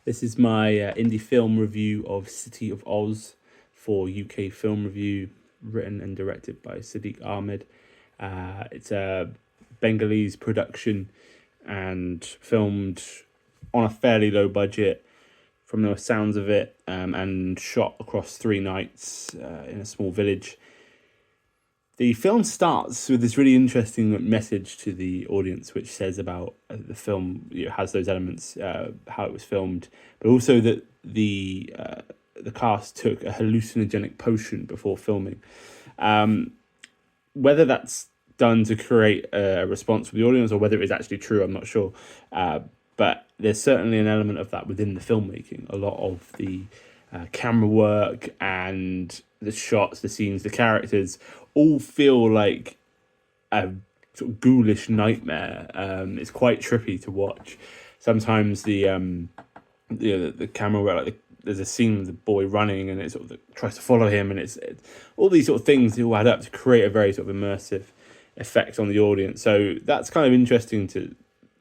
This is my indie film review of City of Oz for UK Film Review, written and directed by Sadik Ahmed. It's a Bengalese production and filmed on a fairly low budget from the sounds of it, and shot across 3 nights in a small village. The film starts with this really interesting message to the audience, which says about the film, has those elements, how it was filmed, but also that the cast took a hallucinogenic potion before filming. Whether that's done to create a response from the audience or whether it is actually true, I'm not sure. But there's certainly an element of that within the filmmaking. A lot of the camera work and the shots, the scenes, the characters all feel like a sort of ghoulish nightmare. It's quite trippy to watch. Sometimes the camera work, like there's a scene with the boy running and it sort of tries to follow him, and it's all these sort of things all add up to create a very sort of immersive effect on the audience. So that's kind of interesting to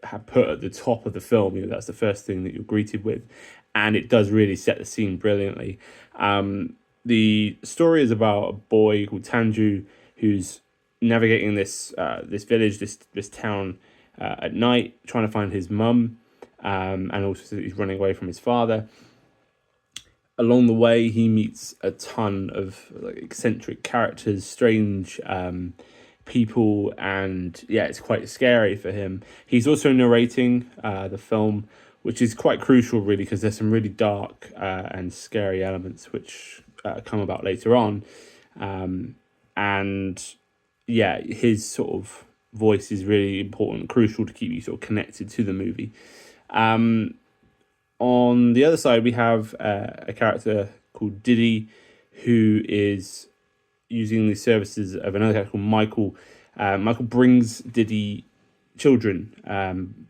have put at the top of the film. That's the first thing that you're greeted with, and it does really set the scene brilliantly. The story is about a boy called Tanju who's navigating this village, this town at night, trying to find his mum, and also he's running away from his father. Along the way, he meets a ton of eccentric characters, strange people, and it's quite scary for him. He's also narrating the film, which is quite crucial, really, because there's some really dark and scary elements which come about later on. And his sort of voice is really important, crucial to keep you sort of connected to the movie. On the other side, we have a character called Diddy, who is using the services of another character called Michael. Michael brings Diddy children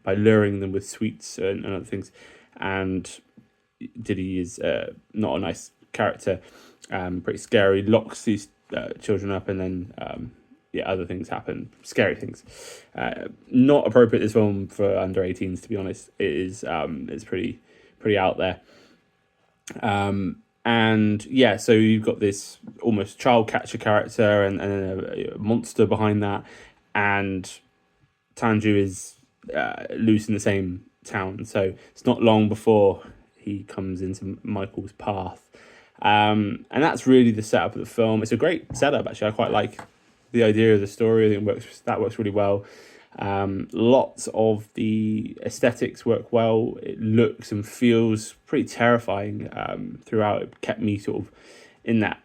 by luring them with sweets and other things. And Diddy is not a nice character, pretty scary, locks these children up, and then other things happen, scary things. Not appropriate, this film, for under 18s, to be honest. It is it's pretty out there. So you've got this almost child catcher character and a monster behind that, and Tanju is loose in the same town, so it's not long before he comes into Michael's path. And that's really the setup of the film. It's a great setup, actually. I quite like the idea of the story. I think that works really well. Lots of the aesthetics work well. It looks and feels pretty terrifying throughout. It kept me sort of in that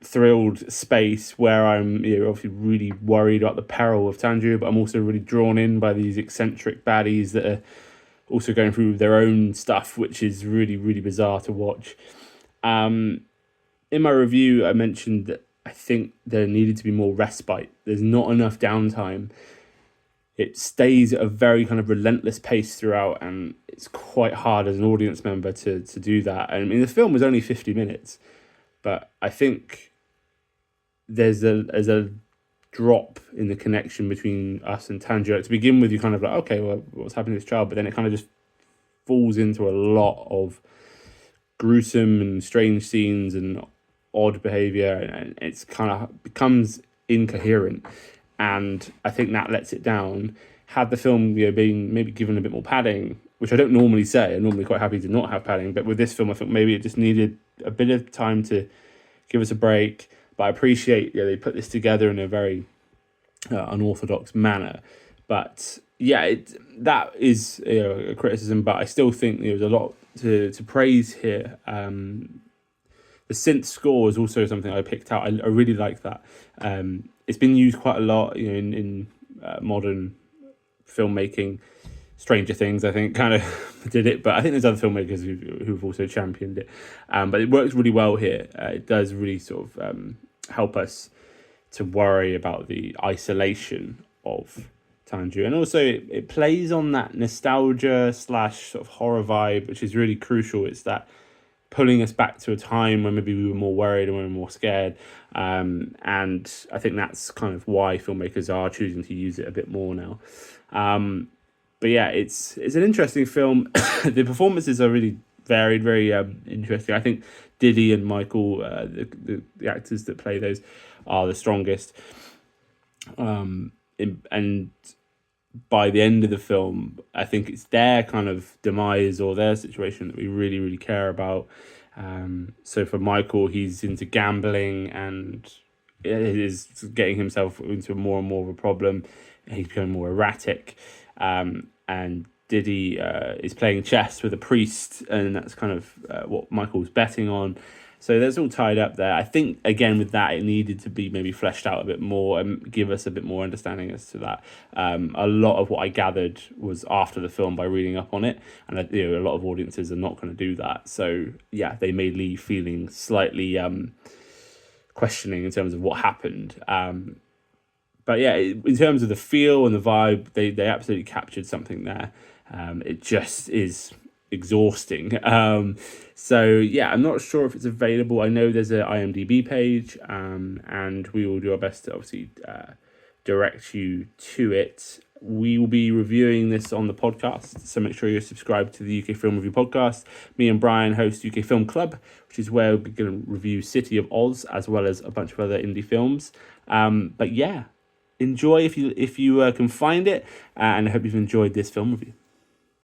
thrilled space where I'm obviously really worried about the peril of Tangier, but I'm also really drawn in by these eccentric baddies that are also going through their own stuff, which is really, really bizarre to watch. In my review, I mentioned that I think there needed to be more respite. There's not enough downtime. It stays at a very kind of relentless pace throughout, and it's quite hard as an audience member to do that. I mean, the film was only 50 minutes, but I think there's a drop in the connection between us and Tangier. To begin with, you're kind of like, okay, well, what's happening to this child? But then it kind of just falls into a lot of gruesome and strange scenes and odd behavior, and it's kind of becomes incoherent. And I think that lets it down. Had the film been maybe given a bit more padding, which I don't normally say, I'm normally quite happy to not have padding, but with this film I think maybe it just needed a bit of time to give us a break. But I appreciate they put this together in a very unorthodox manner. But that is a criticism, but I still think there's a lot to praise here. The synth score is also something I picked out. I really like that. It's been used quite a lot, in modern filmmaking. Stranger Things, I think, kind of did it, but I think there's other filmmakers who've also championed it. But it works really well here. It does really sort of help us to worry about the isolation of Tanju, and also it plays on that nostalgia / sort of horror vibe, which is really crucial. It's that pulling us back to a time when maybe we were more worried and we were more scared. And I think that's kind of why filmmakers are choosing to use it a bit more now. But it's an interesting film. The performances are really varied, very interesting. I think Diddy and Michael, the actors that play those, are the strongest. And by the end of the film, I think it's their kind of demise or their situation that we really, really care about. So for Michael, he's into gambling and is getting himself into more and more of a problem. He's becoming more erratic. And Diddy is playing chess with a priest, and that's kind of what Michael's betting on. So that's all tied up there. I think, again, with that, it needed to be maybe fleshed out a bit more and give us a bit more understanding as to that. A lot of what I gathered was after the film by reading up on it, and a lot of audiences are not going to do that. So, yeah, they may leave feeling slightly questioning in terms of what happened. But yeah, in terms of the feel and the vibe, they absolutely captured something there. It just is exhausting. So yeah, I'm not sure if it's available. I know there's an IMDb page, and we will do our best to obviously direct you to it. We will be reviewing this on the podcast, so make sure you're subscribed to the UK Film Review podcast. Me and Brian host UK Film Club, which is where we're going to review City of Oz as well as a bunch of other indie films. But yeah, enjoy if you can find it, and I hope you've enjoyed this film review.